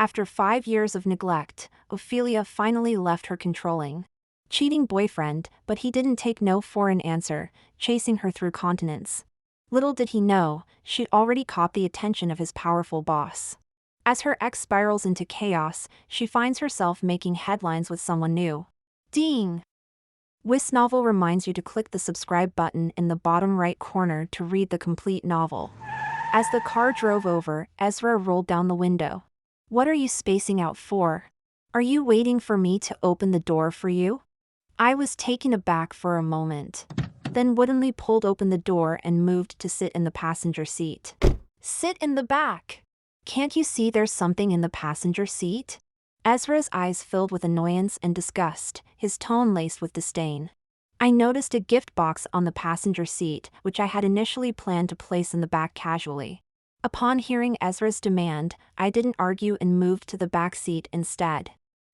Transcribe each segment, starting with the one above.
After 5 years of neglect, Ophelia finally left her controlling, cheating boyfriend, but he didn't take no for an answer, chasing her through continents. Little did he know, she'd already caught the attention of his powerful boss. As her ex spirals into chaos, she finds herself making headlines with someone new. Ding! This novel reminds you to click the subscribe button in the bottom right corner to read the complete novel. As the car drove over, Ezra rolled down the window. What are you spacing out for? Are you waiting for me to open the door for you? I was taken aback for a moment, then woodenly pulled open the door and moved to sit in the passenger seat. Sit in the back! Can't you see there's something in the passenger seat? Ezra's eyes filled with annoyance and disgust, his tone laced with disdain. I noticed a gift box on the passenger seat, which I had initially planned to place in the back casually. Upon hearing Ezra's demand, I didn't argue and moved to the back seat instead.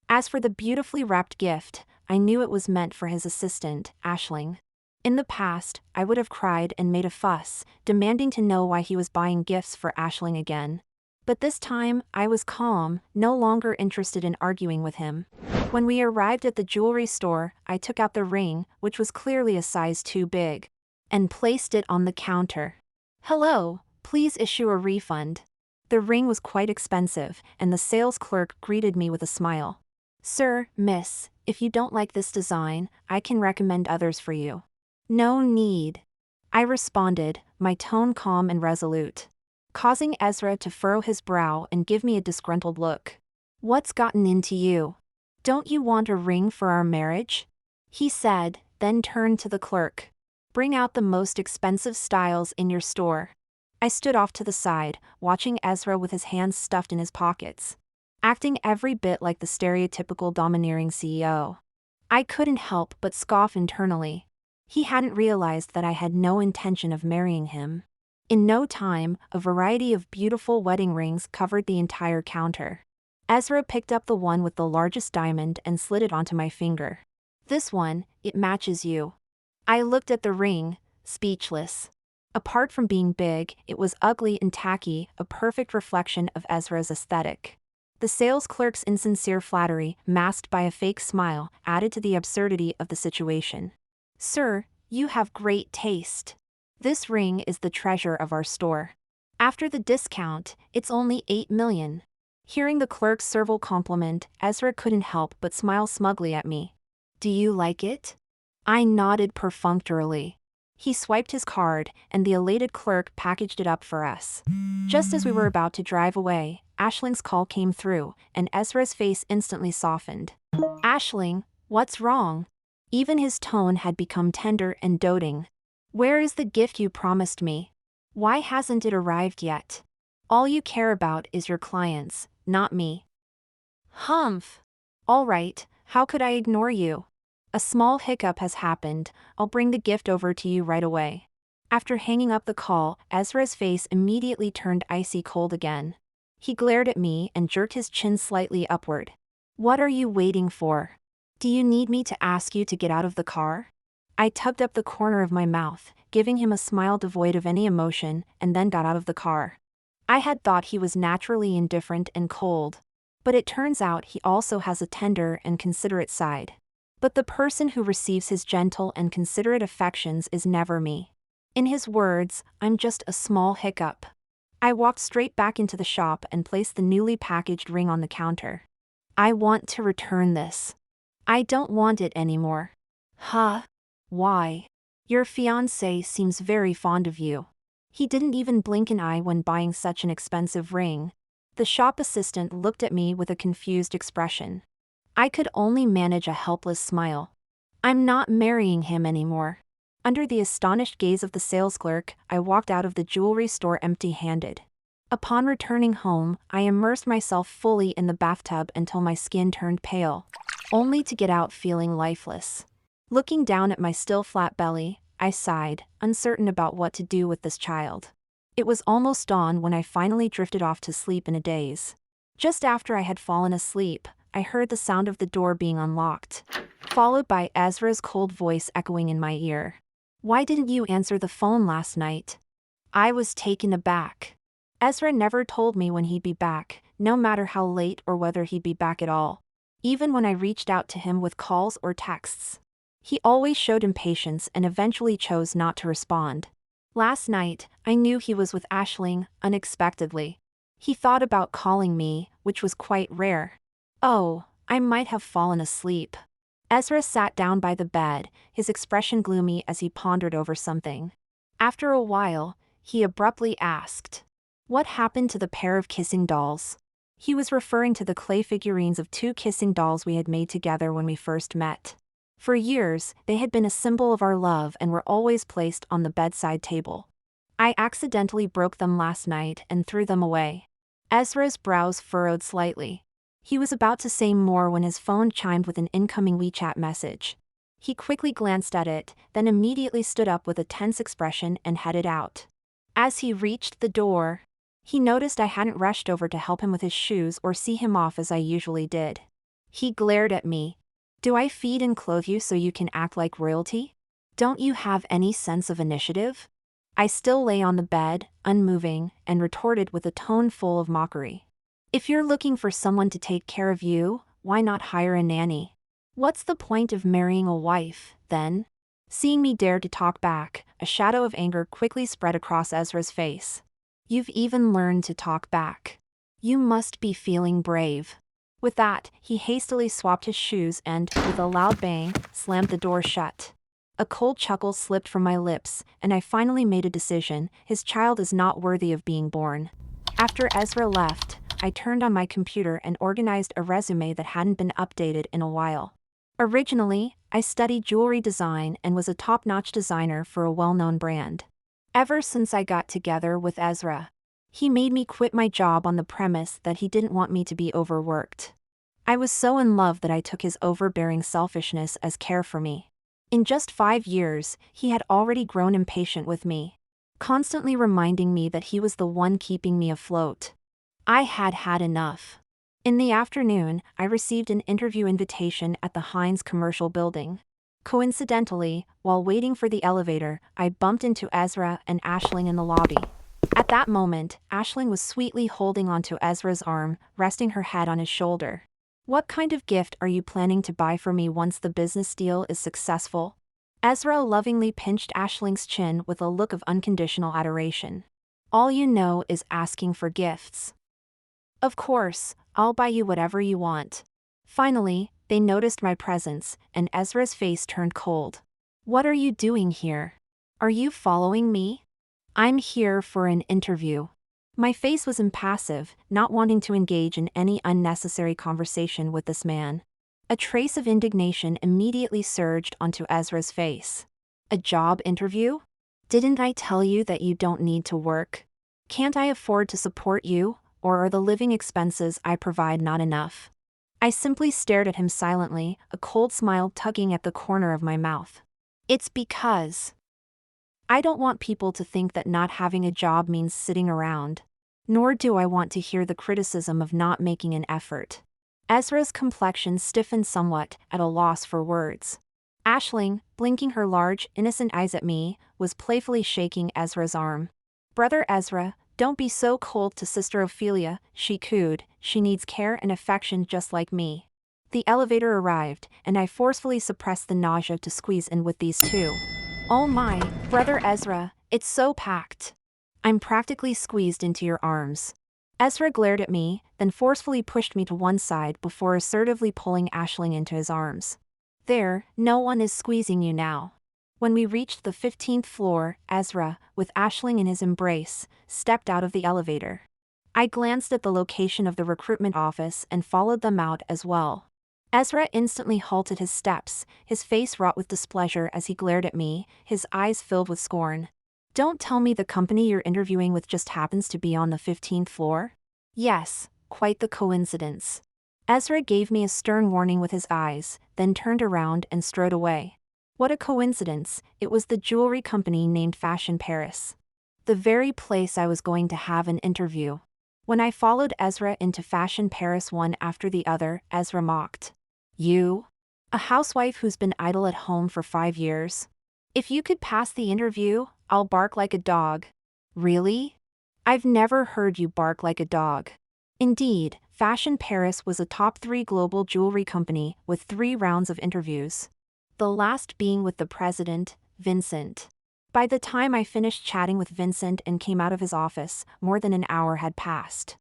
As for the beautifully wrapped gift, I knew it was meant for his assistant, Aisling. In the past, I would have cried and made a fuss, demanding to know why he was buying gifts for Aisling again. But this time, I was calm, no longer interested in arguing with him. When we arrived at the jewelry store, I took out the ring, which was clearly a size too big, and placed it on the counter. Hello, please issue a refund. The ring was quite expensive, and the sales clerk greeted me with a smile. Sir, miss, if you don't like this design, I can recommend others for you. No need. I responded, my tone calm and resolute, causing Ezra to furrow his brow and give me a disgruntled look. What's gotten into you? Don't you want a ring for our marriage? He said, then turned to the clerk. Bring out the most expensive styles in your store. I stood off to the side, watching Ezra with his hands stuffed in his pockets, acting every bit like the stereotypical domineering CEO. I couldn't help but scoff internally. He hadn't realized that I had no intention of marrying him. In no time, a variety of beautiful wedding rings covered the entire counter. Ezra picked up the one with the largest diamond and slid it onto my finger. This one, it matches you. I looked at the ring, speechless. Apart from being big, it was ugly and tacky, a perfect reflection of Ezra's aesthetic. The sales clerk's insincere flattery, masked by a fake smile, added to the absurdity of the situation. Sir, you have great taste. This ring is the treasure of our store. After the discount, it's only 8 million. Hearing the clerk's servile compliment, Ezra couldn't help but smile smugly at me. Do you like it? I nodded perfunctorily. He swiped his card, and the elated clerk packaged it up for us. Just as we were about to drive away, Aisling's call came through, and Ezra's face instantly softened. Aisling, what's wrong? Even his tone had become tender and doting. Where is the gift you promised me? Why hasn't it arrived yet? All you care about is your clients, not me. Humph. All right, how could I ignore you? A small hiccup has happened, I'll bring the gift over to you right away. After hanging up the call, Ezra's face immediately turned icy cold again. He glared at me and jerked his chin slightly upward. What are you waiting for? Do you need me to ask you to get out of the car? I tugged up the corner of my mouth, giving him a smile devoid of any emotion, and then got out of the car. I had thought he was naturally indifferent and cold, but it turns out he also has a tender and considerate side. But the person who receives his gentle and considerate affections is never me. In his words, I'm just a small hiccup. I walked straight back into the shop and placed the newly packaged ring on the counter. I want to return this. I don't want it anymore. Huh? Why? Your fiancé seems very fond of you. He didn't even blink an eye when buying such an expensive ring. The shop assistant looked at me with a confused expression. I could only manage a helpless smile. I'm not marrying him anymore. Under the astonished gaze of the sales clerk, I walked out of the jewelry store empty-handed. Upon returning home, I immersed myself fully in the bathtub until my skin turned pale, only to get out feeling lifeless. Looking down at my still flat belly, I sighed, uncertain about what to do with this child. It was almost dawn when I finally drifted off to sleep in a daze. Just after I had fallen asleep, I heard the sound of the door being unlocked, followed by Ezra's cold voice echoing in my ear. Why didn't you answer the phone last night? I was taken aback. Ezra never told me when he'd be back, no matter how late or whether he'd be back at all. Even when I reached out to him with calls or texts, he always showed impatience and eventually chose not to respond. Last night, I knew he was with Aisling, unexpectedly. He thought about calling me, which was quite rare. Oh, I might have fallen asleep. Ezra sat down by the bed, his expression gloomy as he pondered over something. After a while, he abruptly asked, "What happened to the pair of kissing dolls?" He was referring to the clay figurines of two kissing dolls we had made together when we first met. For years, they had been a symbol of our love and were always placed on the bedside table. I accidentally broke them last night and threw them away. Ezra's brows furrowed slightly. He was about to say more when his phone chimed with an incoming WeChat message. He quickly glanced at it, then immediately stood up with a tense expression and headed out. As he reached the door, he noticed I hadn't rushed over to help him with his shoes or see him off as I usually did. He glared at me. "Do I feed and clothe you so you can act like royalty? Don't you have any sense of initiative?" I still lay on the bed, unmoving, and retorted with a tone full of mockery. "If you're looking for someone to take care of you, why not hire a nanny? What's the point of marrying a wife, then?" Seeing me dare to talk back, a shadow of anger quickly spread across Ezra's face. "You've even learned to talk back. You must be feeling brave." With that, he hastily swapped his shoes and, with a loud bang, slammed the door shut. A cold chuckle slipped from my lips, and I finally made a decision: his child is not worthy of being born. After Ezra left, I turned on my computer and organized a resume that hadn't been updated in a while. Originally, I studied jewelry design and was a top-notch designer for a well-known brand. Ever since I got together with Ezra, he made me quit my job on the premise that he didn't want me to be overworked. I was so in love that I took his overbearing selfishness as care for me. In just 5 years, he had already grown impatient with me, constantly reminding me that he was the one keeping me afloat. I had had enough. In the afternoon, I received an interview invitation at the Heinz Commercial Building. Coincidentally, while waiting for the elevator, I bumped into Ezra and Aisling in the lobby. At that moment, Aisling was sweetly holding onto Ezra's arm, resting her head on his shoulder. "What kind of gift are you planning to buy for me once the business deal is successful?" Ezra lovingly pinched Aisling's chin with a look of unconditional adoration. "All you know is asking for gifts." "Of course, I'll buy you whatever you want." Finally, they noticed my presence, and Ezra's face turned cold. "What are you doing here? Are you following me?" "I'm here for an interview." My face was impassive, not wanting to engage in any unnecessary conversation with this man. A trace of indignation immediately surged onto Ezra's face. "A job interview? Didn't I tell you that you don't need to work? Can't I afford to support you, or are the living expenses I provide not enough?" I simply stared at him silently, a cold smile tugging at the corner of my mouth. "It's because I don't want people to think that not having a job means sitting around. Nor do I want to hear the criticism of not making an effort." Ezra's complexion stiffened somewhat, at a loss for words. Aisling, blinking her large, innocent eyes at me, was playfully shaking Ezra's arm. "Brother Ezra, don't be so cold to Sister Ophelia," she cooed. "She needs care and affection just like me." The elevator arrived, and I forcefully suppressed the nausea to squeeze in with these two. "Oh my, Brother Ezra, it's so packed. I'm practically squeezed into your arms." Ezra glared at me, then forcefully pushed me to one side before assertively pulling Aisling into his arms. "There, no one is squeezing you now." When we reached the 15th floor, Ezra, with Aisling in his embrace, stepped out of the elevator. I glanced at the location of the recruitment office and followed them out as well. Ezra instantly halted his steps, his face wrought with displeasure as he glared at me, his eyes filled with scorn. "Don't tell me the company you're interviewing with just happens to be on the 15th floor? Yes, quite the coincidence." Ezra gave me a stern warning with his eyes, then turned around and strode away. What a coincidence, it was the jewelry company named Fashion Paris. The very place I was going to have an interview. When I followed Ezra into Fashion Paris one after the other, Ezra mocked. "You? A housewife who's been idle at home for 5 years? If you could pass the interview, I'll bark like a dog." "Really? I've never heard you bark like a dog." Indeed, Fashion Paris was a top 3 global jewelry company with 3 rounds of interviews. The last being with the president, Vincent. By the time I finished chatting with Vincent and came out of his office, more than an hour had passed.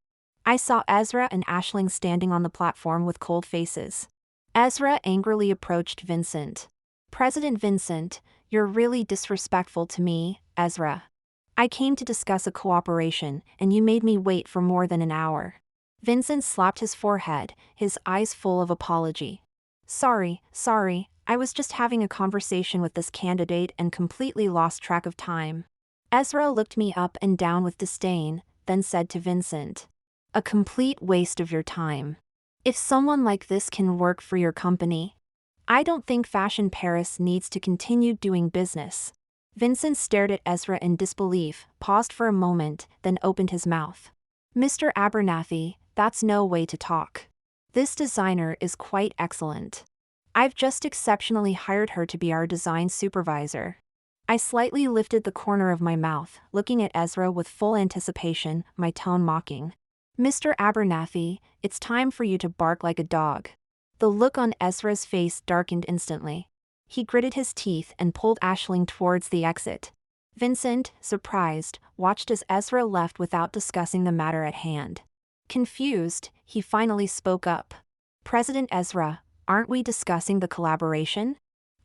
I saw Ezra and Aisling standing on the platform with cold faces. Ezra angrily approached Vincent. "President Vincent, you're really disrespectful to me, Ezra. I came to discuss a cooperation, and you made me wait for more than an hour." Vincent slapped his forehead, his eyes full of apology. Sorry, I was just having a conversation with this candidate and completely lost track of time." Ezra looked me up and down with disdain, then said to Vincent, "A complete waste of your time. If someone like this can work for your company, I don't think Fashion Paris needs to continue doing business." Vincent stared at Ezra in disbelief, paused for a moment, then opened his mouth. "Mr. Abernathy, that's no way to talk. This designer is quite excellent. I've just exceptionally hired her to be our design supervisor." I slightly lifted the corner of my mouth, looking at Ezra with full anticipation, my tone mocking. "Mr. Abernathy, it's time for you to bark like a dog." The look on Ezra's face darkened instantly. He gritted his teeth and pulled Aisling towards the exit. Vincent, surprised, watched as Ezra left without discussing the matter at hand. Confused, he finally spoke up. "President Ezra, aren't we discussing the collaboration?"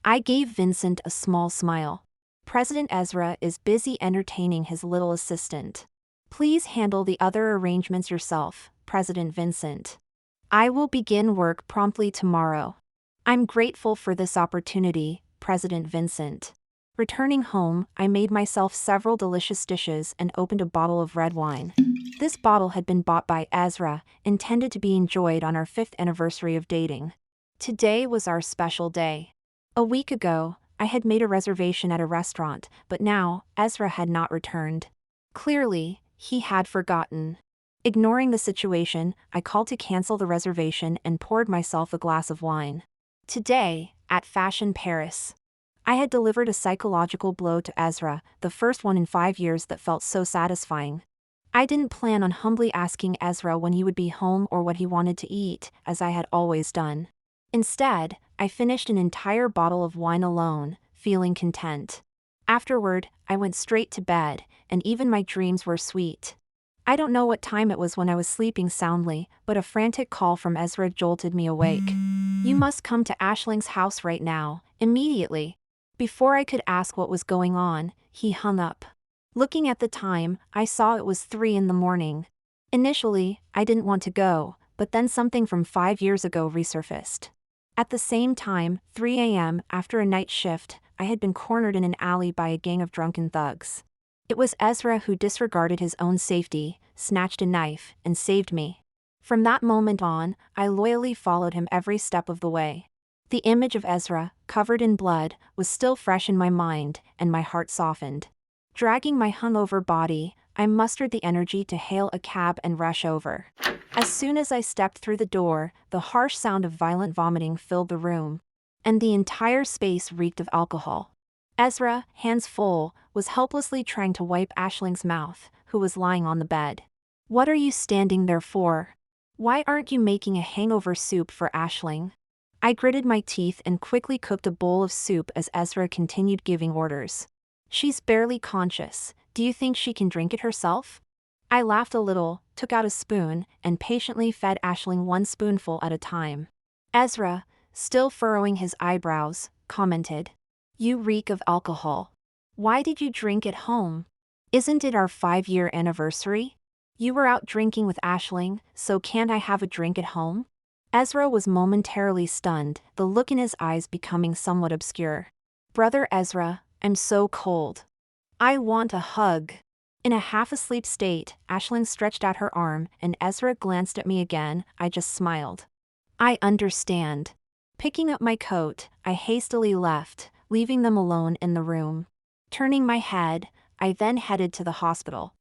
I gave Vincent a small smile. "President Ezra is busy entertaining his little assistant. Please handle the other arrangements yourself, President Vincent. I will begin work promptly tomorrow." "I'm grateful for this opportunity, President Vincent." Returning home, I made myself several delicious dishes and opened a bottle of red wine. This bottle had been bought by Ezra, intended to be enjoyed on our 5th anniversary of dating. Today was our special day. A week ago, I had made a reservation at a restaurant, but now, Ezra had not returned. Clearly, he had forgotten. Ignoring the situation, I called to cancel the reservation and poured myself a glass of wine. Today, at Fashion Paris, I had delivered a psychological blow to Ezra, the first one in 5 years that felt so satisfying. I didn't plan on humbly asking Ezra when he would be home or what he wanted to eat, as I had always done. Instead, I finished an entire bottle of wine alone, feeling content. Afterward, I went straight to bed, and even my dreams were sweet. I don't know what time it was when I was sleeping soundly, but a frantic call from Ezra jolted me awake. "You must come to Aisling's house right now, immediately." Before I could ask what was going on, he hung up. Looking at the time, I saw it was 3 in the morning. Initially, I didn't want to go, but then something from 5 years ago resurfaced. At the same time, 3 a.m., after a night shift, I had been cornered in an alley by a gang of drunken thugs. It was Ezra who disregarded his own safety, snatched a knife, and saved me. From that moment on, I loyally followed him every step of the way. The image of Ezra, covered in blood, was still fresh in my mind, and my heart softened. Dragging my hungover body, I mustered the energy to hail a cab and rush over. As soon as I stepped through the door, the harsh sound of violent vomiting filled the room, and the entire space reeked of alcohol. Ezra, hands full, was helplessly trying to wipe Aisling's mouth, who was lying on the bed. "What are you standing there for? Why aren't you making a hangover soup for Aisling?" I gritted my teeth and quickly cooked a bowl of soup as Ezra continued giving orders. "She's barely conscious. Do you think she can drink it herself?" I laughed a little, took out a spoon, and patiently fed Aisling one spoonful at a time. Ezra, still furrowing his eyebrows, commented, "You reek of alcohol. Why did you drink at home? Isn't it our 5-year anniversary? You were out drinking with Aisling, so can't I have a drink at home?" Ezra was momentarily stunned, the look in his eyes becoming somewhat obscure. "Brother Ezra, I'm so cold. I want a hug." In a half-asleep state, Aisling stretched out her arm, and Ezra glanced at me again. I just smiled. "I understand." Picking up my coat, I hastily left, leaving them alone in the room. Turning my head, I then headed to the hospital.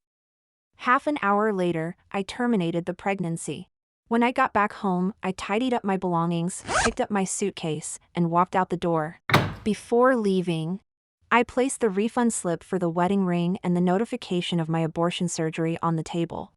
Half an hour later, I terminated the pregnancy. When I got back home, I tidied up my belongings, picked up my suitcase, and walked out the door. Before leaving, I placed the refund slip for the wedding ring and the notification of my abortion surgery on the table.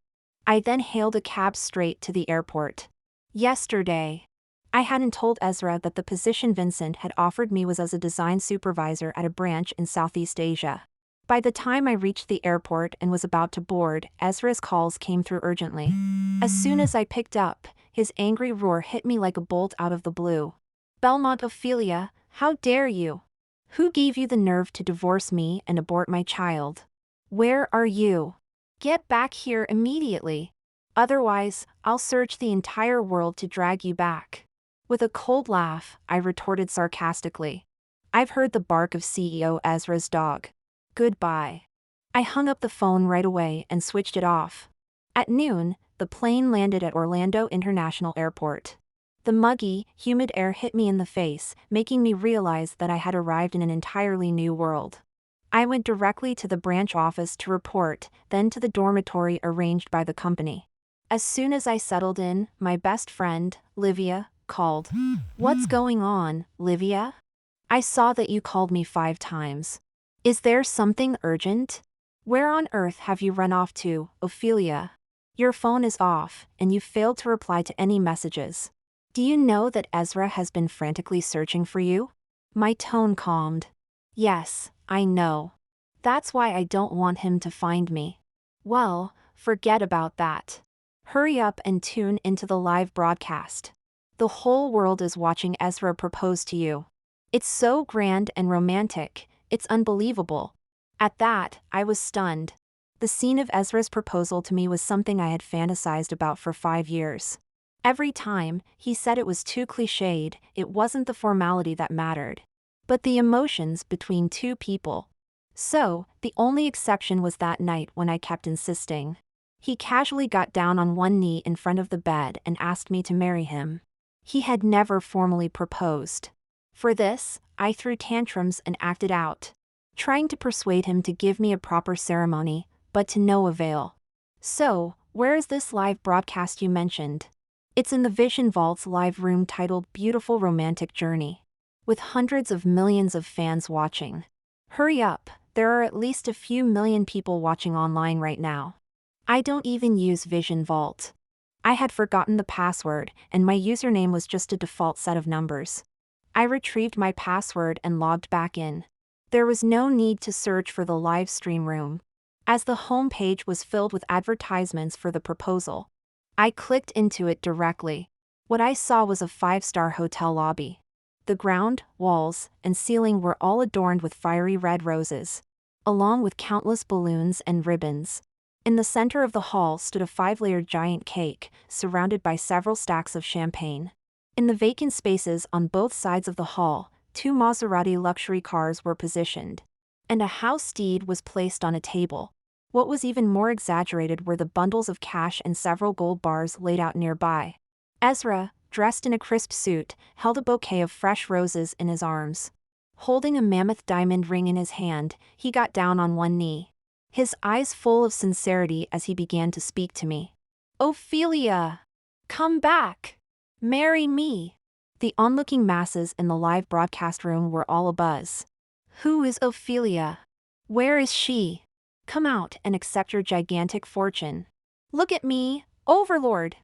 I then hailed a cab straight to the airport. Yesterday, I hadn't told Ezra that the position Vincent had offered me was as a design supervisor at a branch in Southeast Asia. By the time I reached the airport and was about to board, Ezra's calls came through urgently. As soon as I picked up, his angry roar hit me like a bolt out of the blue. "Belmont Ophelia, how dare you? Who gave you the nerve to divorce me and abort my child? Where are you? Get back here immediately. Otherwise, I'll search the entire world to drag you back." With a cold laugh, I retorted sarcastically. "I've heard the bark of CEO Ezra's dog. Goodbye." I hung up the phone right away and switched it off. At noon, the plane landed at Orlando International Airport. The muggy, humid air hit me in the face, making me realize that I had arrived in an entirely new world. I went directly to the branch office to report, then to the dormitory arranged by the company. As soon as I settled in, my best friend, Livia, called. "What's going on, Livia? I saw that you called me 5 times. Is there something urgent? Where on earth have you run off to, Ophelia? Your phone is off, and you failed to reply to any messages. Do you know that Ezra has been frantically searching for you?" My tone calmed. "Yes, I know. That's why I don't want him to find me." "Well, forget about that. Hurry up and tune into the live broadcast. The whole world is watching Ezra propose to you. It's so grand and romantic, it's unbelievable." At that, I was stunned. The scene of Ezra's proposal to me was something I had fantasized about for 5 years. Every time, he said it was too cliched, it wasn't the formality that mattered, but the emotions between two people. So, the only exception was that night when I kept insisting. He casually got down on one knee in front of the bed and asked me to marry him. He had never formally proposed. For this, I threw tantrums and acted out, trying to persuade him to give me a proper ceremony, but to no avail. "So, where is this live broadcast you mentioned?" "It's in the Vision Vault's live room titled Beautiful Romantic Journey, with hundreds of millions of fans watching. Hurry up, there are at least a few million people watching online right now." I don't even use Vision Vault. I had forgotten the password, and my username was just a default set of numbers. I retrieved my password and logged back in. There was no need to search for the live stream room, as the home page was filled with advertisements for the proposal. I clicked into it directly. What I saw was a 5-star hotel lobby. The ground, walls, and ceiling were all adorned with fiery red roses, along with countless balloons and ribbons. In the center of the hall stood a 5-layered giant cake, surrounded by several stacks of champagne. In the vacant spaces on both sides of the hall, 2 Maserati luxury cars were positioned, and a house steed was placed on a table. What was even more exaggerated were the bundles of cash and several gold bars laid out nearby. Ezra, dressed in a crisp suit, held a bouquet of fresh roses in his arms. Holding a mammoth diamond ring in his hand, he got down on one knee, his eyes full of sincerity as he began to speak to me. "Ophelia! Come back! Marry me!" The onlooking masses in the live broadcast room were all abuzz. "Who is Ophelia? Where is she? Come out and accept your gigantic fortune. Look at me, Overlord!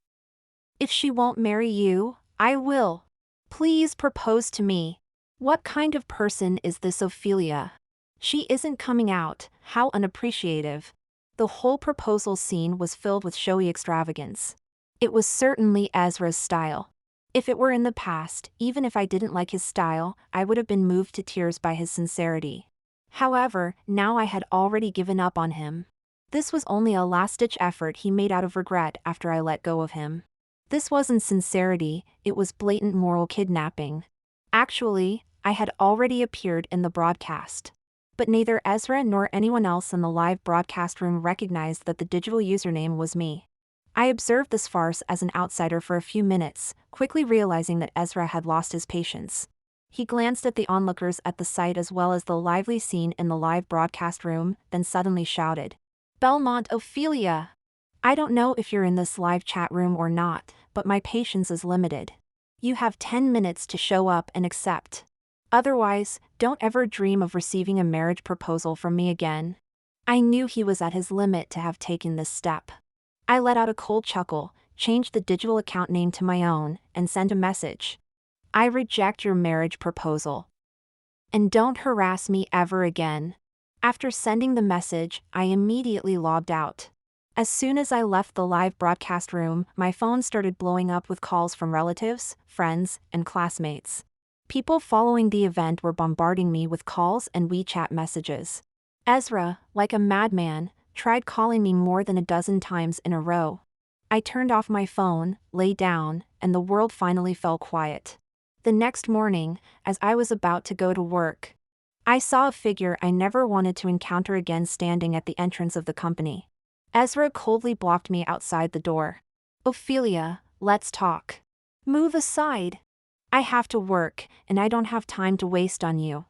If she won't marry you, I will. Please propose to me. What kind of person is this Ophelia? She isn't coming out, how unappreciative." The whole proposal scene was filled with showy extravagance. It was certainly Ezra's style. If it were in the past, even if I didn't like his style, I would have been moved to tears by his sincerity. However, now I had already given up on him. This was only a last-ditch effort he made out of regret after I let go of him. This wasn't sincerity, it was blatant moral kidnapping. Actually, I had already appeared in the broadcast. But neither Ezra nor anyone else in the live broadcast room recognized that the digital username was me. I observed this farce as an outsider for a few minutes, quickly realizing that Ezra had lost his patience. He glanced at the onlookers at the site as well as the lively scene in the live broadcast room, then suddenly shouted, "Belmont Ophelia! I don't know if you're in this live chat room or not, but my patience is limited. You have 10 minutes to show up and accept. Otherwise, don't ever dream of receiving a marriage proposal from me again." I knew he was at his limit to have taken this step. I let out a cold chuckle, changed the digital account name to my own, and sent a message. I reject your marriage proposal. And don't harass me ever again. After sending the message, I immediately logged out. As soon as I left the live broadcast room, my phone started blowing up with calls from relatives, friends, and classmates. People following the event were bombarding me with calls and WeChat messages. Ezra, like a madman, tried calling me more than a dozen times in a row. I turned off my phone, lay down, and the world finally fell quiet. The next morning, as I was about to go to work, I saw a figure I never wanted to encounter again standing at the entrance of the company. Ezra coldly blocked me outside the door. Ophelia, let's talk. Move aside. I have to work, and I don't have time to waste on you.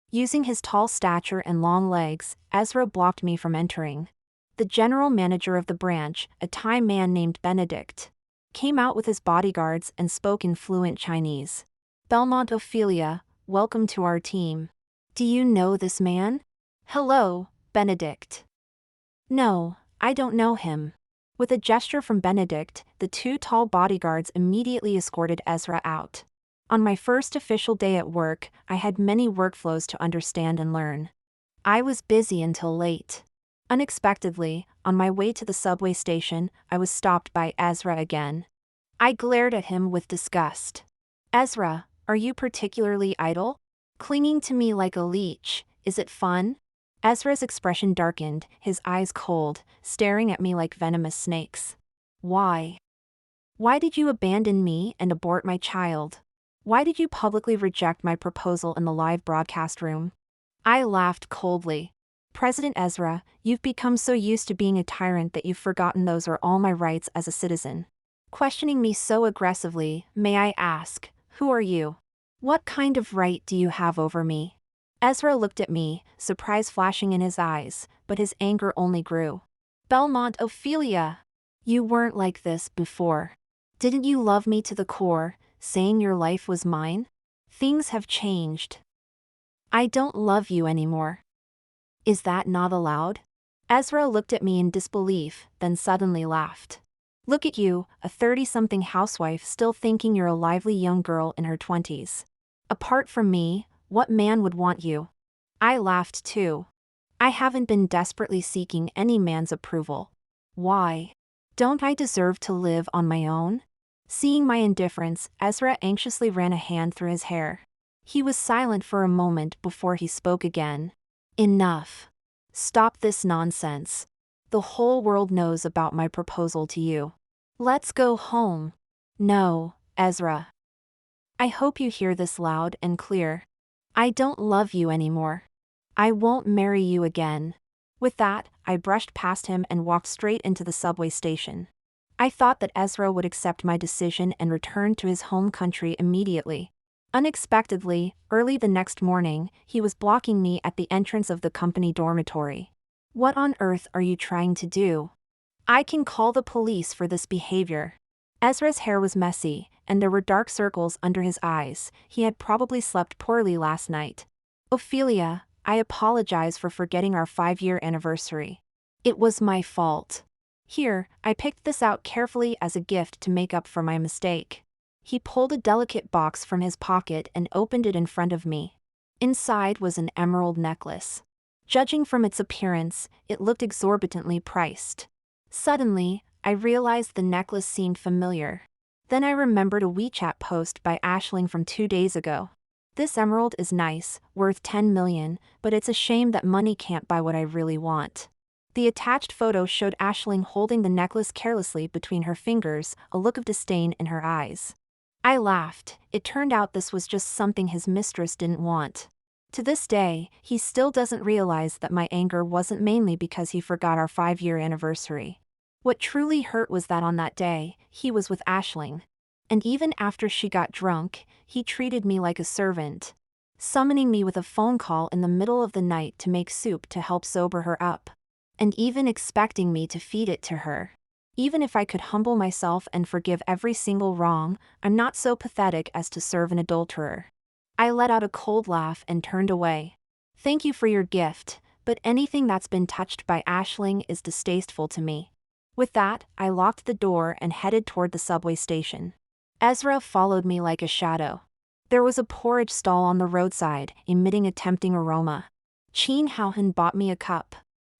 Using his tall stature and long legs, Ezra blocked me from entering. The general manager of the branch, a Thai man named Benedict, came out with his bodyguards and spoke in fluent Chinese. Belmont Ophelia, welcome to our team. Do you know this man? Hello, Benedict. No, I don't know him. With a gesture from Benedict, the two tall bodyguards immediately escorted Ezra out. On my first official day at work, I had many workflows to understand and learn. I was busy until late. Unexpectedly, on my way to the subway station, I was stopped by Ezra again. I glared at him with disgust. Ezra, are you particularly idle? Clinging to me like a leech, is it fun? Ezra's expression darkened, his eyes cold, staring at me like venomous snakes. Why? Why did you abandon me and abort my child? Why did you publicly reject my proposal in the live broadcast room? I laughed coldly. President Ezra, you've become so used to being a tyrant that you've forgotten those are all my rights as a citizen. Questioning me so aggressively, may I ask, who are you? What kind of right do you have over me? Ezra looked at me, surprise flashing in his eyes, but his anger only grew. Belmont Ophelia! You weren't like this before. Didn't you love me to the core, saying your life was mine? Things have changed. I don't love you anymore. Is that not allowed? Ezra looked at me in disbelief, then suddenly laughed. Look at you, a 30-something housewife still thinking you're a lively young girl in her 20s. Apart from me, what man would want you? I laughed too. I haven't been desperately seeking any man's approval. Why? Don't I deserve to live on my own? Seeing my indifference, Ezra anxiously ran a hand through his hair. He was silent for a moment before he spoke again. Enough. Stop this nonsense. The whole world knows about my proposal to you. Let's go home. No, Ezra. I hope you hear this loud and clear. I don't love you anymore. I won't marry you again. With that, I brushed past him and walked straight into the subway station. I thought that Ezra would accept my decision and return to his home country immediately. Unexpectedly, early the next morning, he was blocking me at the entrance of the company dormitory. What on earth are you trying to do? I can call the police for this behavior. Ezra's hair was messy, and there were dark circles under his eyes. He had probably slept poorly last night. Ophelia, I apologize for forgetting our 5-year anniversary. It was my fault. Here, I picked this out carefully as a gift to make up for my mistake. He pulled a delicate box from his pocket and opened it in front of me. Inside was an emerald necklace. Judging from its appearance, it looked exorbitantly priced. Suddenly, I realized the necklace seemed familiar. Then I remembered a WeChat post by Aisling from 2 days ago. This emerald is nice, worth 10 million, but it's a shame that money can't buy what I really want. The attached photo showed Aisling holding the necklace carelessly between her fingers, a look of disdain in her eyes. I laughed. It turned out this was just something his mistress didn't want. To this day, he still doesn't realize that my anger wasn't mainly because he forgot our 5-year anniversary. What truly hurt was that on that day, he was with Aisling. And even after she got drunk, he treated me like a servant, summoning me with a phone call in the middle of the night to make soup to help sober her up, and even expecting me to feed it to her. Even if I could humble myself and forgive every single wrong, I'm not so pathetic as to serve an adulterer. I let out a cold laugh and turned away. Thank you for your gift, but anything that's been touched by Aisling is distasteful to me. With that, I locked the door and headed toward the subway station. Ezra followed me like a shadow. There was a porridge stall on the roadside, emitting a tempting aroma. Chin Houhan bought me a cup.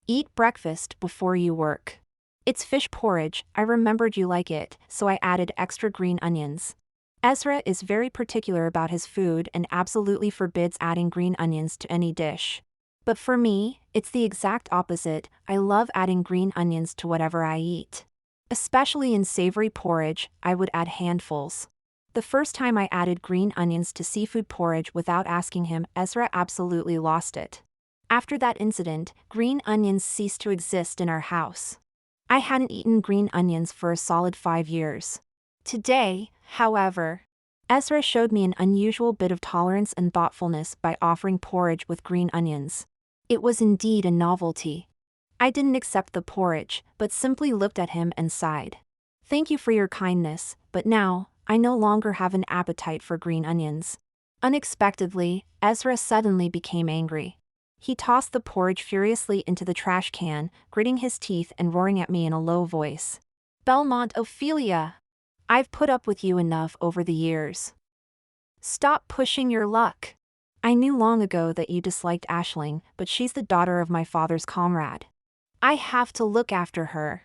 Eat breakfast before you work. It's fish porridge, I remembered you like it, so I added extra green onions. Ezra is very particular about his food and absolutely forbids adding green onions to any dish. But for me, it's the exact opposite. I love adding green onions to whatever I eat. Especially in savory porridge, I would add handfuls. The first time I added green onions to seafood porridge without asking him, Ezra absolutely lost it. After that incident, green onions ceased to exist in our house. I hadn't eaten green onions for a solid 5 years. Today, however, Ezra showed me an unusual bit of tolerance and thoughtfulness by offering porridge with green onions. It was indeed a novelty. I didn't accept the porridge, but simply looked at him and sighed. Thank you for your kindness, but now, I no longer have an appetite for green onions. Unexpectedly, Ezra suddenly became angry. He tossed the porridge furiously into the trash can, gritting his teeth and roaring at me in a low voice. Belmont Ophelia! I've put up with you enough over the years. Stop pushing your luck. I knew long ago that you disliked Aisling, but she's the daughter of my father's comrade. I have to look after her.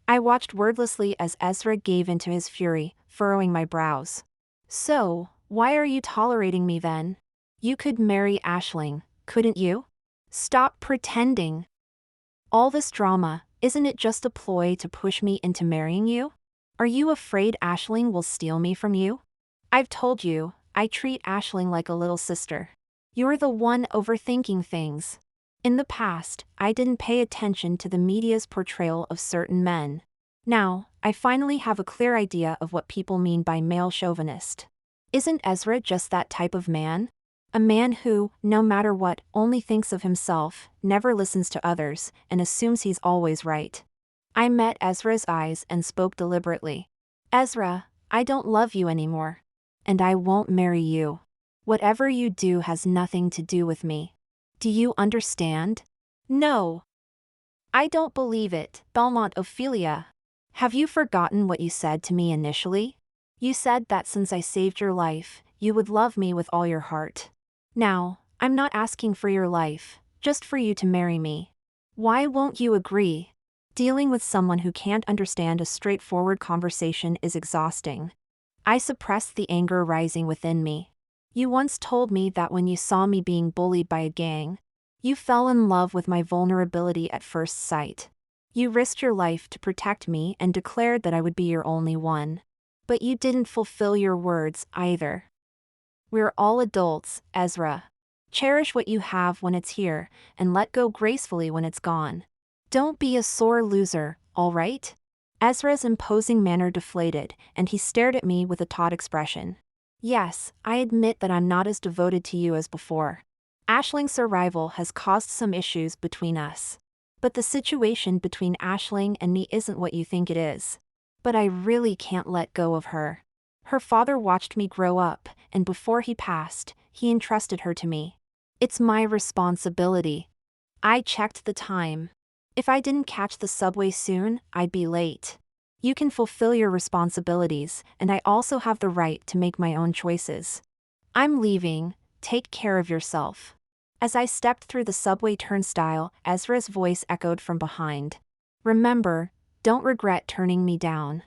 I watched wordlessly as Ezra gave in to his fury, furrowing my brows. So, why are you tolerating me then? You could marry Aisling, couldn't you? Stop pretending. All this drama, isn't it just a ploy to push me into marrying you? Are you afraid Aisling will steal me from you? I've told you, I treat Aisling like a little sister. You're the one overthinking things. In the past, I didn't pay attention to the media's portrayal of certain men. Now, I finally have a clear idea of what people mean by male chauvinist. Isn't Ezra just that type of man? A man who, no matter what, only thinks of himself, never listens to others, and assumes he's always right. I met Ezra's eyes and spoke deliberately. Ezra, I don't love you anymore. And I won't marry you. Whatever you do has nothing to do with me. Do you understand? No. I don't believe it, Belmont Ophelia. Have you forgotten what you said to me initially? You said that since I saved your life, you would love me with all your heart. Now, I'm not asking for your life, just for you to marry me. Why won't you agree? Dealing with someone who can't understand a straightforward conversation is exhausting. I suppressed the anger rising within me. You once told me that when you saw me being bullied by a gang, you fell in love with my vulnerability at first sight. You risked your life to protect me and declared that I would be your only one. But you didn't fulfill your words either. We're all adults, Ezra. Cherish what you have when it's here, and let go gracefully when it's gone. Don't be a sore loser, all right? Ezra's imposing manner deflated, and he stared at me with a taut expression. Yes, I admit that I'm not as devoted to you as before. Aisling's arrival has caused some issues between us. But the situation between Aisling and me isn't what you think it is. But I really can't let go of her. Her father watched me grow up, and before he passed, he entrusted her to me. It's my responsibility. I checked the time. If I didn't catch the subway soon, I'd be late. You can fulfill your responsibilities, and I also have the right to make my own choices. I'm leaving, take care of yourself. As I stepped through the subway turnstile, Ezra's voice echoed from behind. Remember, don't regret turning me down.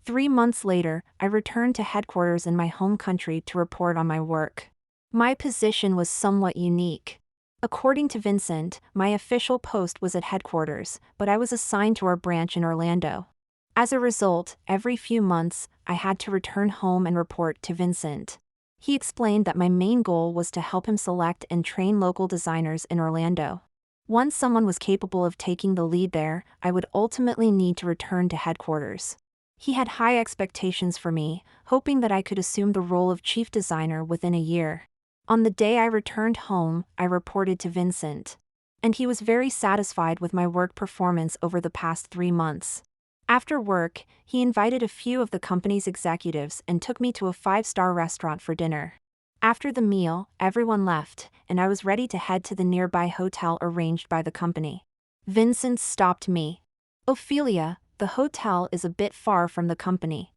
3 months later, I returned to headquarters in my home country to report on my work. My position was somewhat unique. According to Vincent, my official post was at headquarters, but I was assigned to our branch in Orlando. As a result, every few months, I had to return home and report to Vincent. He explained that my main goal was to help him select and train local designers in Orlando. Once someone was capable of taking the lead there, I would ultimately need to return to headquarters. He had high expectations for me, hoping that I could assume the role of chief designer within a year. On the day I returned home, I reported to Vincent. And he was very satisfied with my work performance over the past 3 months. After work, he invited a few of the company's executives and took me to a 5-star restaurant for dinner. After the meal, everyone left, and I was ready to head to the nearby hotel arranged by the company. Vincent stopped me. Ophelia, The hotel is a bit far from the company.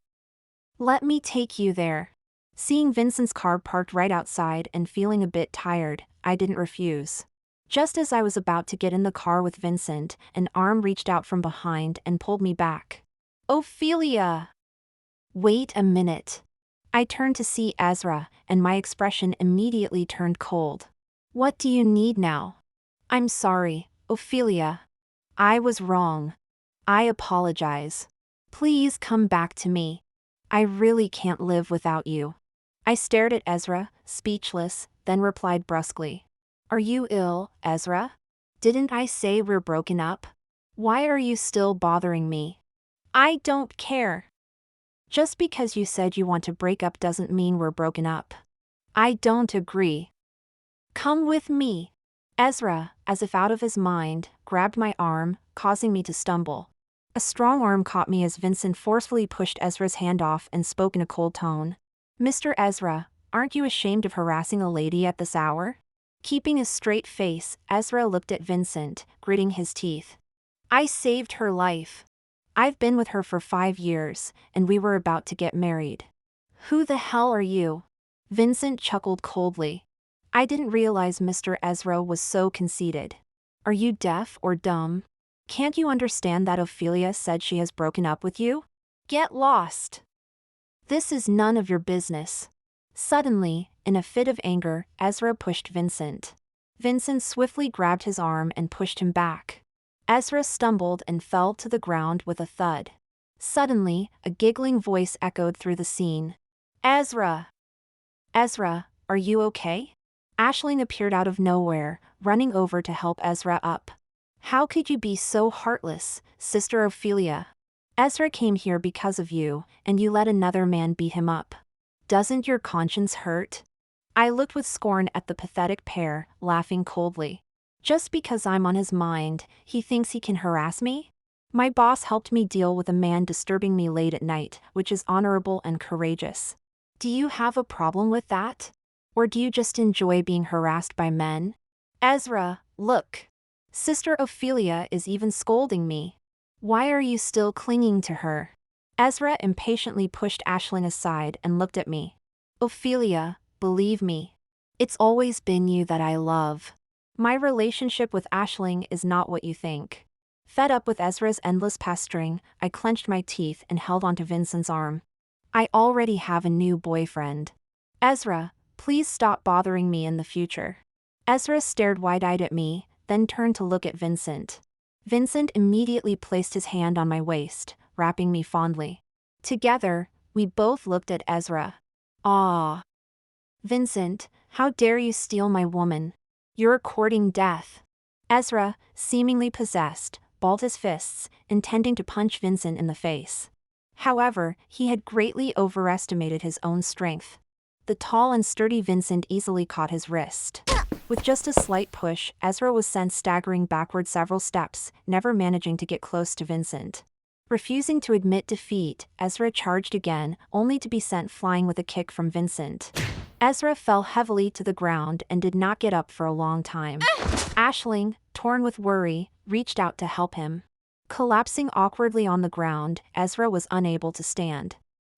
Let me take you there. Seeing Vincent's car parked right outside and feeling a bit tired, I didn't refuse. Just as I was about to get in the car with Vincent, an arm reached out from behind and pulled me back. Ophelia! Wait a minute. I turned to see Ezra, and my expression immediately turned cold. What do you need now? I'm sorry, Ophelia. I was wrong. I apologize. Please come back to me. I really can't live without you. I stared at Ezra, speechless, then replied brusquely. Are you ill, Ezra? Didn't I say we're broken up? Why are you still bothering me? I don't care. Just because you said you want to break up doesn't mean we're broken up. I don't agree. Come with me. Ezra, as if out of his mind, grabbed my arm, causing me to stumble. A strong arm caught me as Vincent forcefully pushed Ezra's hand off and spoke in a cold tone. Mr. Ezra, aren't you ashamed of harassing a lady at this hour? Keeping a straight face, Ezra looked at Vincent, gritting his teeth. I saved her life. I've been with her for 5 years, and we were about to get married. Who the hell are you? Vincent chuckled coldly. I didn't realize Mr. Ezra was so conceited. Are you deaf or dumb? Can't you understand that Ophelia said she has broken up with you? Get lost. This is none of your business. Suddenly, in a fit of anger, Ezra pushed Vincent. Vincent swiftly grabbed his arm and pushed him back. Ezra stumbled and fell to the ground with a thud. Suddenly, a giggling voice echoed through the scene. Ezra! Ezra, are you okay? Aisling appeared out of nowhere, running over to help Ezra up. How could you be so heartless, Sister Ophelia? Ezra came here because of you, and you let another man beat him up. Doesn't your conscience hurt? I looked with scorn at the pathetic pair, laughing coldly. Just because I'm on his mind, he thinks he can harass me? My boss helped me deal with a man disturbing me late at night, which is honorable and courageous. Do you have a problem with that? Or do you just enjoy being harassed by men? Ezra, look. Sister Ophelia is even scolding me. Why are you still clinging to her? Ezra impatiently pushed Aisling aside and looked at me. Ophelia, believe me. It's always been you that I love. My relationship with Aisling is not what you think. Fed up with Ezra's endless pestering, I clenched my teeth and held onto Vincent's arm. I already have a new boyfriend. Ezra, please stop bothering me in the future. Ezra stared wide-eyed at me, then turned to look at Vincent. Vincent immediately placed his hand on my waist, wrapping me fondly. Together, we both looked at Ezra. Ah. Vincent, how dare you steal my woman? You're courting death. Ezra, seemingly possessed, balled his fists, intending to punch Vincent in the face. However, he had greatly overestimated his own strength. The tall and sturdy Vincent easily caught his wrist. With just a slight push, Ezra was sent staggering backward several steps, never managing to get close to Vincent. Refusing to admit defeat, Ezra charged again, only to be sent flying with a kick from Vincent. Ezra fell heavily to the ground and did not get up for a long time. Aisling, torn with worry, reached out to help him. Collapsing awkwardly on the ground, Ezra was unable to stand.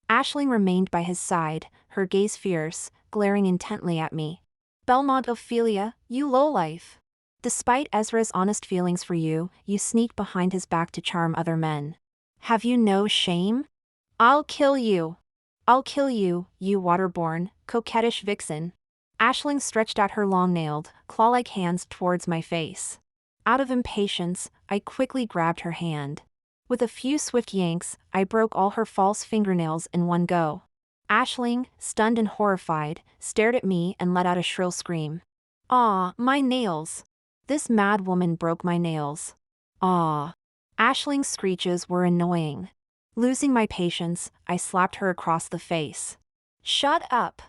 Aisling remained by his side, her gaze fierce, glaring intently at me. Belmont Ophelia, you lowlife. Despite Ezra's honest feelings for you, you sneak behind his back to charm other men. Have you no shame? I'll kill you. I'll kill you, you waterborn, coquettish vixen. Aisling stretched out her long-nailed, claw-like hands towards my face. Out of impatience, I quickly grabbed her hand. With a few swift yanks, I broke all her false fingernails in one go. Aisling, stunned and horrified, stared at me and let out a shrill scream. Ah, my nails! This mad woman broke my nails. Ah. Aisling's screeches were annoying. Losing my patience, I slapped her across the face. Shut up!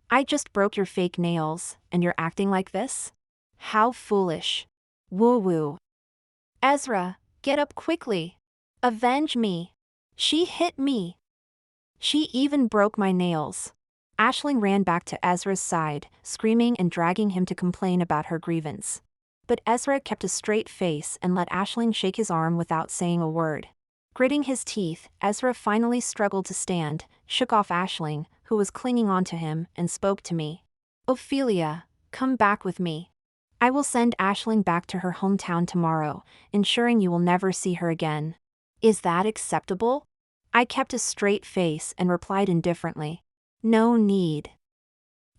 I just broke your fake nails, and you're acting like this? How foolish. Woo-woo. Ezra, get up quickly. Avenge me. She hit me. She even broke my nails. Aisling ran back to Ezra's side, screaming and dragging him to complain about her grievance. But Ezra kept a straight face and let Aisling shake his arm without saying a word. Gritting his teeth, Ezra finally struggled to stand, shook off Aisling, who was clinging onto him, and spoke to me. Ophelia, come back with me. I will send Aisling back to her hometown tomorrow, ensuring you will never see her again. Is that acceptable? I kept a straight face and replied indifferently. No need.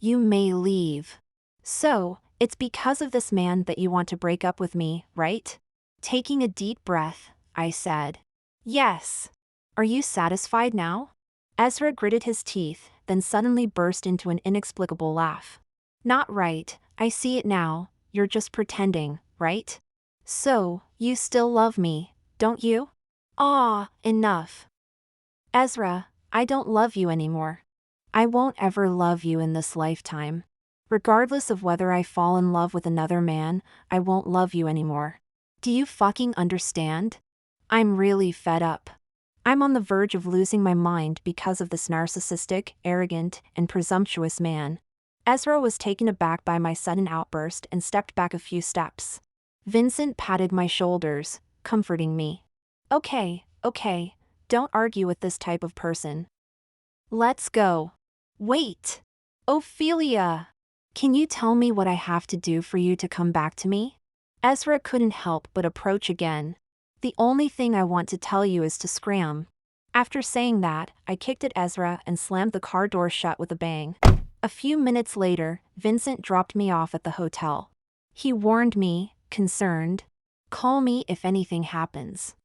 You may leave. So, it's because of this man that you want to break up with me, right? Taking a deep breath, I said. Yes. Are you satisfied now? Ezra gritted his teeth, then suddenly burst into an inexplicable laugh. Not right, I see it now, you're just pretending, right? So, you still love me, don't you? Ah, enough. Ezra, I don't love you anymore. I won't ever love you in this lifetime. Regardless of whether I fall in love with another man, I won't love you anymore. Do you fucking understand? I'm really fed up. I'm on the verge of losing my mind because of this narcissistic, arrogant, and presumptuous man. Ezra was taken aback by my sudden outburst and stepped back a few steps. Vincent patted my shoulders, comforting me. Okay, don't argue with this type of person. Let's go. Wait! Ophelia! Can you tell me what I have to do for you to come back to me? Ezra couldn't help but approach again. The only thing I want to tell you is to scram. After saying that, I kicked at Ezra and slammed the car door shut with a bang. A few minutes later, Vincent dropped me off at the hotel. He warned me, concerned, call me if anything happens.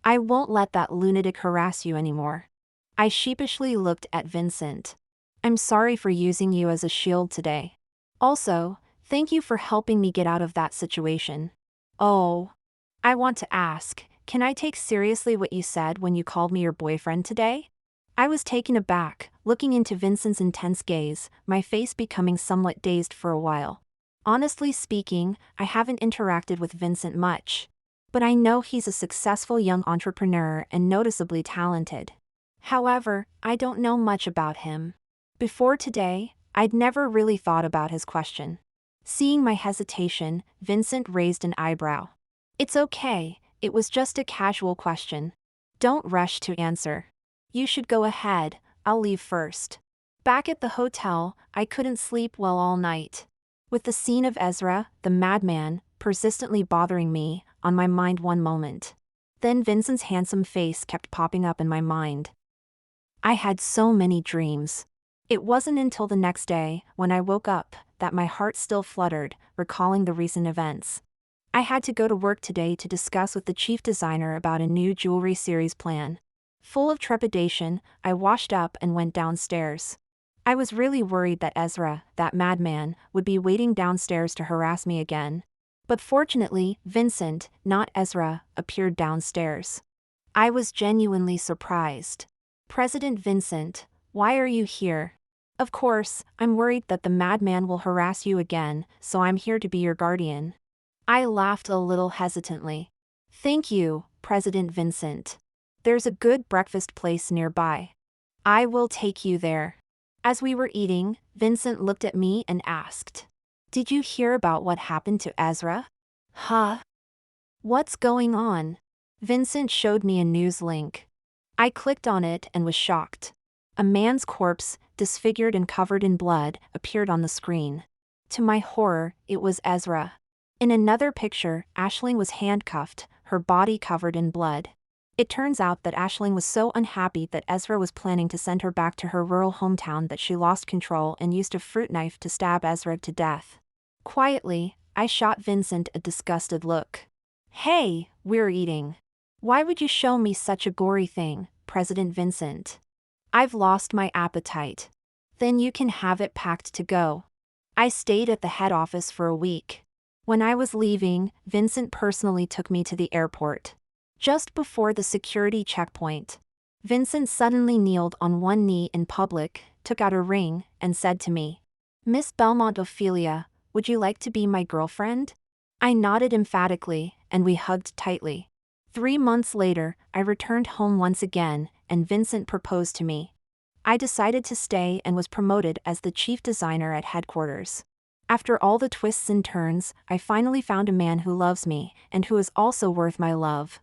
I won't let that lunatic harass you anymore. I sheepishly looked at Vincent. I'm sorry for using you as a shield today. Also, thank you for helping me get out of that situation. Oh. I want to ask, can I take seriously what you said when you called me your boyfriend today? I was taken aback, looking into Vincent's intense gaze, my face becoming somewhat dazed for a while. Honestly speaking, I haven't interacted with Vincent much. But I know he's a successful young entrepreneur and noticeably talented. However, I don't know much about him. Before today, I'd never really thought about his question. Seeing my hesitation, Vincent raised an eyebrow. It's okay, it was just a casual question. Don't rush to answer. You should go ahead, I'll leave first. Back at the hotel, I couldn't sleep well all night. With the scene of Ezra, the madman, persistently bothering me, on my mind one moment. Then Vincent's handsome face kept popping up in my mind. I had so many dreams. It wasn't until the next day, when I woke up, that my heart still fluttered, recalling the recent events. I had to go to work today to discuss with the chief designer about a new jewelry series plan. Full of trepidation, I washed up and went downstairs. I was really worried that Ezra, that madman, would be waiting downstairs to harass me again. But fortunately, Vincent, not Ezra, appeared downstairs. I was genuinely surprised. President Vincent, why are you here? Of course, I'm worried that the madman will harass you again, so I'm here to be your guardian. I laughed a little hesitantly. Thank you, President Vincent. There's a good breakfast place nearby. I will take you there. As we were eating, Vincent looked at me and asked, Did you hear about what happened to Ezra? Huh? What's going on? Vincent showed me a news link. I clicked on it and was shocked. A man's corpse, disfigured and covered in blood, appeared on the screen. To my horror, it was Ezra. In another picture, Aisling was handcuffed, her body covered in blood. It turns out that Aisling was so unhappy that Ezra was planning to send her back to her rural hometown that she lost control and used a fruit knife to stab Ezra to death. Quietly, I shot Vincent a disgusted look. Hey, we're eating. Why would you show me such a gory thing, President Vincent? I've lost my appetite. Then you can have it packed to go. I stayed at the head office for a week. When I was leaving, Vincent personally took me to the airport. Just before the security checkpoint, Vincent suddenly kneeled on one knee in public, took out a ring, and said to me, Miss Belmont Ophelia, would you like to be my girlfriend? I nodded emphatically, and we hugged tightly. 3 months later, I returned home once again, and Vincent proposed to me. I decided to stay and was promoted as the chief designer at headquarters. After all the twists and turns, I finally found a man who loves me, and who is also worth my love.